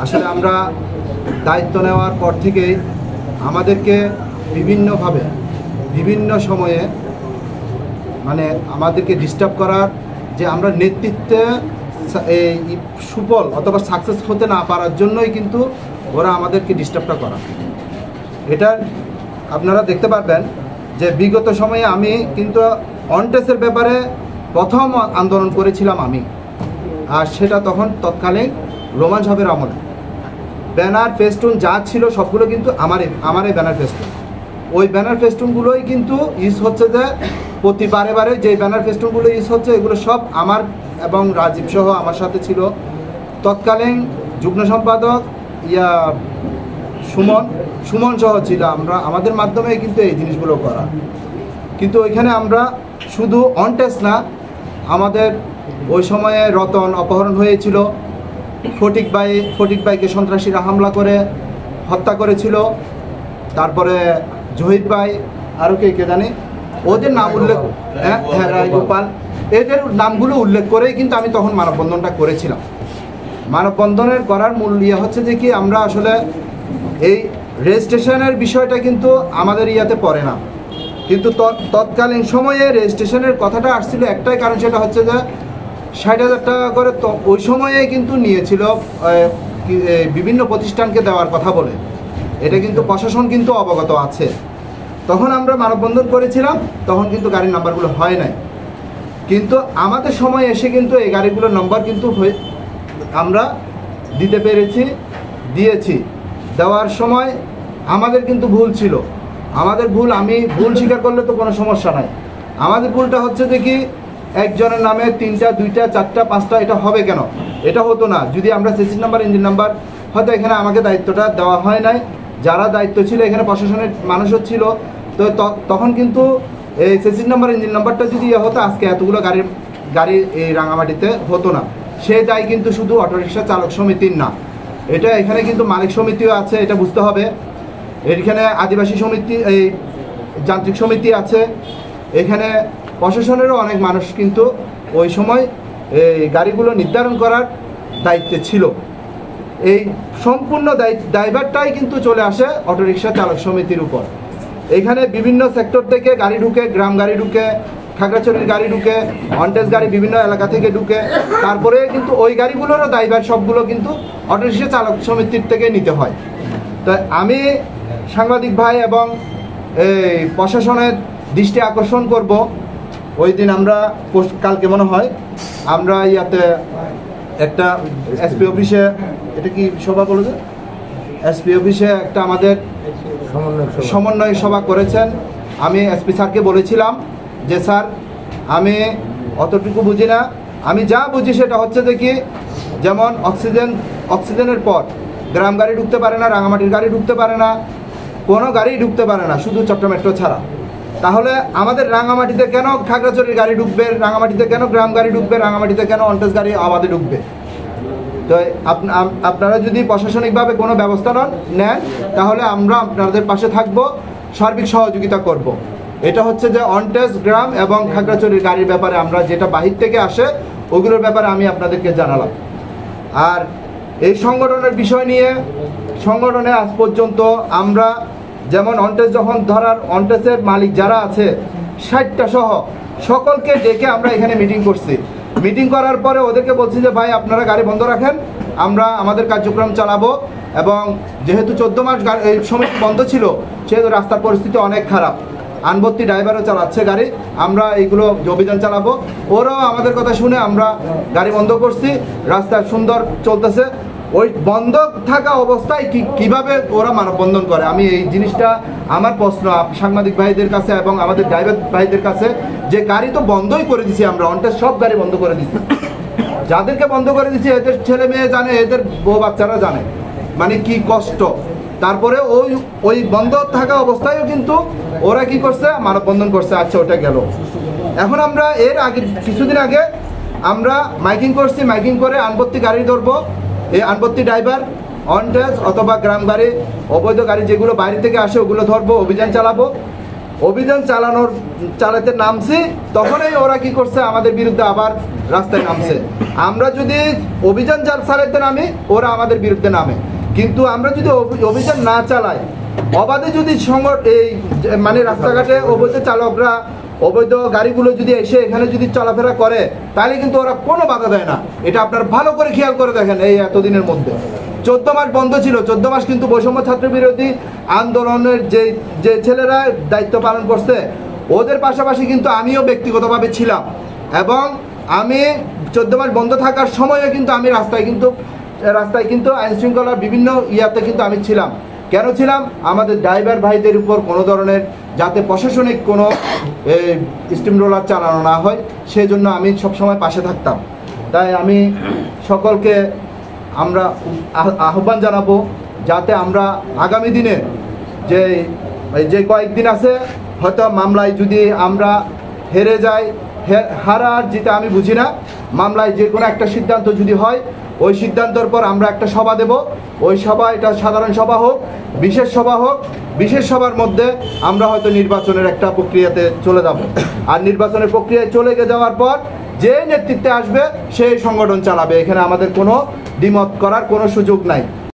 আসলে আমরা দায়িত্ব নেওয়ার পর থেকেই আমাদেরকে বিভিন্নভাবে বিভিন্ন সময়ে মানে আমাদেরকে ডিস্টার্ব করার, যে আমরা নেতৃত্বে এই সুফল অথবা সাকসেস হতে না পারার জন্যই কিন্তু ওরা আমাদেরকে ডিস্টার্বটা করা। এটা আপনারা দেখতে পারবেন যে বিগত সময়ে আমি কিন্তু অনটেসের ব্যাপারে প্রথম আন্দোলন করেছিলাম আমি, আর সেটা তখন তৎকালীন রোমান সাহেবের আমলে। ব্যানার ফেস্টুন যা ছিল সবগুলো কিন্তু আমারই ব্যানার ফেস্টুন। ওই ব্যানার ফেস্টুনগুলোই কিন্তু ইউজ হচ্ছে, যে প্রতি বারে যে ব্যানার ফেস্টুনগুলো ইউজ হচ্ছে এগুলো সব আমার এবং রাজীব সহ আমার সাথে ছিল। তৎকালীন যুগ্ম সম্পাদক সুমন সহ ছিল, আমাদের মাধ্যমে কিন্তু এই জিনিসগুলো করা। কিন্তু ওইখানে আমরা শুধু অনটেস্ট না, আমাদের ওই সময়ে রতন অপহরণ হয়েছিল, ফটিক ভাইকে সন্ত্রাসীরা হামলা করে হত্যা করেছিল, তারপরে জহির ভাই আরও কে জানি, ওদের নাম উল্লেখ, হ্যাঁ রায়গোপাল, এদের নামগুলো উল্লেখ করেই কিন্তু আমি তখন মানববন্ধনটা করেছিলাম। মানববন্ধনের করার মূল হচ্ছে যে কি, আমরা আসলে এই রেজিস্ট্রেশনের বিষয়টা কিন্তু আমাদের ইয়াতে পড়ে না, কিন্তু তৎকালীন সময়ে রেজিস্ট্রেশনের কথাটা আসছিল একটাই কারণ, সেটা হচ্ছে যে 60,000 টাকা করে তো ওই সময়ে কিন্তু নিয়েছিল বিভিন্ন প্রতিষ্ঠানকে দেওয়ার কথা বলে। এটা কিন্তু প্রশাসন কিন্তু অবগত আছে। তখন আমরা মানববন্ধন করেছিলাম, তখন কিন্তু গাড়ির নাম্বারগুলো হয় নাই, কিন্তু আমাদের সময় এসে কিন্তু এই গাড়িগুলোর নাম্বার কিন্তু আমরা দিতে পেরেছি, দিয়েছি। দেওয়ার সময় আমাদের কিন্তু ভুল ছিল, আমাদের ভুল, আমি ভুল স্বীকার করলে তো কোনো সমস্যা নাই। আমাদের ভুলটা হচ্ছে যে কি, একজনের নামে 3টা 2টা 4টা 5টা এটা হবে কেন? এটা হতো না যদি আমরা সিসি নাম্বার ইঞ্জিন নাম্বার, হয়তো এখানে আমাকে দায়িত্বটা দেওয়া হয় নাই, যারা দায়িত্ব ছিল এখানে প্রশাসনের মানুষও ছিল, তো তখন কিন্তু এই সিসি নাম্বার ইঞ্জিন নাম্বারটা যদি হতো আজকে এতগুলো গাড়ি এই রাঙামাটিতে হতো না। সে দায় কিন্তু শুধু অটোরিকশা চালক সমিতির না, এটা এখানে কিন্তু মালিক সমিতিও আছে, এটা বুঝতে হবে। এখানে আদিবাসী সমিতি, এই যান্ত্রিক সমিতি আছে, এখানে প্রশাসনেরও অনেক মানুষ কিন্তু ওই সময় এই গাড়িগুলো নির্ধারণ করার দায়িত্বে ছিল। এই সম্পূর্ণ দায়ভারটাই কিন্তু চলে আসে অটোরিকশা চালক সমিতির উপর। এখানে বিভিন্ন সেক্টর থেকে গাড়ি ঢুকে, গ্রাম গাড়ি ঢুকে, খাগড়াছড়ির গাড়ি ঢুকে, অনটেস গাড়ি বিভিন্ন এলাকা থেকে ঢুকে, তারপরে কিন্তু ওই গাড়িগুলোরও দায়ভার সবগুলো কিন্তু অটোরিকশা চালক সমিতির থেকে নিতে হয়। তো আমি সাংবাদিক ভাই এবং এই প্রশাসনের দৃষ্টি আকর্ষণ করব, ওই দিন আমরা কালকে মনে হয় আমরা ইয়াতে একটা এসপি অফিসে, এটা কি সভা বলেছে, এসপি অফিসে একটা আমাদের সমন্বয় সভা করেছেন। আমি এসপি স্যারকে বলেছিলাম যে স্যার, আমি অতটুকু বুঝি না, আমি যা বুঝি সেটা হচ্ছে যে কি, যেমন অক্সিজেনের পর গ্রাম গাড়ি ঢুকতে পারে না, রাঙামাটির গাড়ি ঢুকতে পারে না, কোনো গাড়ি ঢুকতে পারে না শুধু চট্টগ্রাম মেট্রো ছাড়া। তাহলে আমাদের রাঙামাটিতে কেন খাগড়াছড়ির গাড়ি ঢুকবে, রাঙামাটিতে কেন গ্রাম গাড়ি ঢুকবে, রাঙামাটিতে কেন অনটেস গাড়ি আমাদের ঢুকবে? তো আপনারা যদি প্রশাসনিকভাবে কোনো ব্যবস্থা নেন তাহলে আমরা আপনাদের পাশে থাকব, সার্বিক সহযোগিতা করব। এটা হচ্ছে যে অনটেস গ্রাম এবং খাগড়াছড়ির গাড়ির ব্যাপারে আমরা যেটা বাহির থেকে আসে ওগুলোর ব্যাপারে আমি আপনাদেরকে জানালাম। আর এই সংগঠনের বিষয় নিয়ে, সংগঠনে আজ পর্যন্ত আমরা যেমন অনটেস যখন ধরার, অনটেসের মালিক যারা আছে 60টা সহ সকলকে ডেকে আমরা এখানে মিটিং করছি। মিটিং করার পরে ওদেরকে বলছি যে ভাই আপনারা গাড়ি বন্ধ রাখেন, আমরা আমাদের কার্যক্রম চালাবো। এবং যেহেতু 14 মাস এই সময় বন্ধ ছিল, সেহেতু রাস্তার পরিস্থিতি অনেক খারাপ, আনভর্তি ড্রাইভারও চালাচ্ছে গাড়ি, আমরা এইগুলো অভিযান চালাবো। ওরাও আমাদের কথা শুনে আমরা গাড়ি বন্ধ করছি, রাস্তা সুন্দর চলতেছে। ওই বন্ধ থাকা অবস্থায় কিভাবে ওরা মানববন্ধন করে, আমি এই জিনিসটা আমার প্রশ্ন সাংবাদিক ভাইদের কাছে এবং আমাদের ড্রাইভার ভাইদের কাছে, যে গাড়ি তো বন্ধই করে দিছি আমরা, অনটেস সব গাড়ি বন্ধ করে দিছি, যাদেরকে বন্ধ করে দিছি এদের ছেলে মেয়ে জানে, এদের বউ বাচ্চারা জানে মানে কি কষ্ট। তারপরে ওই বন্ধ থাকা অবস্থায়ও কিন্তু ওরা কি করছে, মানববন্ধন করছে। আচ্ছা, ওটা গেল। এখন আমরা এর আগে কিছুদিন আগে আমরা মাইকিং করছি, মাইকিং করে আনভর্তি গাড়ি ধরবো, এই আনভর্তি ড্রাইভার, অনটেস অথবা গ্রাম গাড়ি, অবৈধ গাড়ি যেগুলো বাইরে থেকে আসে ওগুলো ধরবো, অভিযান চালাবো। অভিযান চালাতে নামছি, তখনই ওরা কি করছে, আমাদের বিরুদ্ধে আবার রাস্তায় নামছে। আমরা যদি অভিযান চালাতে নামি, ওরা আমাদের বিরুদ্ধে নামে। কিন্তু আমরা যদি অভিযান না চালাই, অবাধে যদি এই মানে রাস্তাঘাটে অবৈধ চালকরা, অবৈধ গাড়িগুলো যদি এসে এখানে যদি চলাফেরা করে, তাহলে কিন্তু ওরা কোনো বাধা দেয় না। এটা আপনারা ভালো করে খেয়াল করে দেখেন। এই এতদিনের মধ্যে 14 মাস বন্ধ ছিল। 14 মাস কিন্তু বৈষম্য ছাত্র বিরোধী আন্দোলনের যে ছেলেরা দায়িত্ব পালন করছে, ওদের পাশাপাশি কিন্তু আমিও ব্যক্তিগতভাবে ছিলাম। এবং আমি 14 মাস বন্ধ থাকার সময়ও কিন্তু আমি রাস্তায় কিন্তু আইন শৃঙ্খলার বিভিন্ন ইয়াতে কিন্তু আমি ছিলাম। কেন ছিলাম? আমাদের ড্রাইভার ভাইদের উপর কোনো ধরনের যাতে প্রশাসনিক কোনো স্টিম রোলার চালানো না হয়, সেই জন্য আমি সবসময় পাশে থাকতাম। তাই আমি সকলকে আমরা আহ্বান জানাবো, যাতে আমরা আগামী দিনে যে কয়েকদিন আছে, হয়তো মামলায় যদি আমরা হেরে যাই, হারা আর জিতে আমি বুঝি না, মামলায় যে কোনো একটা সিদ্ধান্ত যদি হয়, ওই সিদ্ধান্তের পর আমরা একটা সভা দেব। ওই সভা, এটা সাধারণ সভা হোক, বিশেষ সভা হোক, বিশেষ সভার মধ্যে আমরা হয়তো নির্বাচনের একটা প্রক্রিয়াতে চলে যাব। আর নির্বাচনের প্রক্রিয়ায় চলে যাওয়ার পর যে নেতৃত্বে আসবে সেই সংগঠন চালাবে। এখানে আমাদের কোনো দ্বিমত করার কোনো সুযোগ নাই।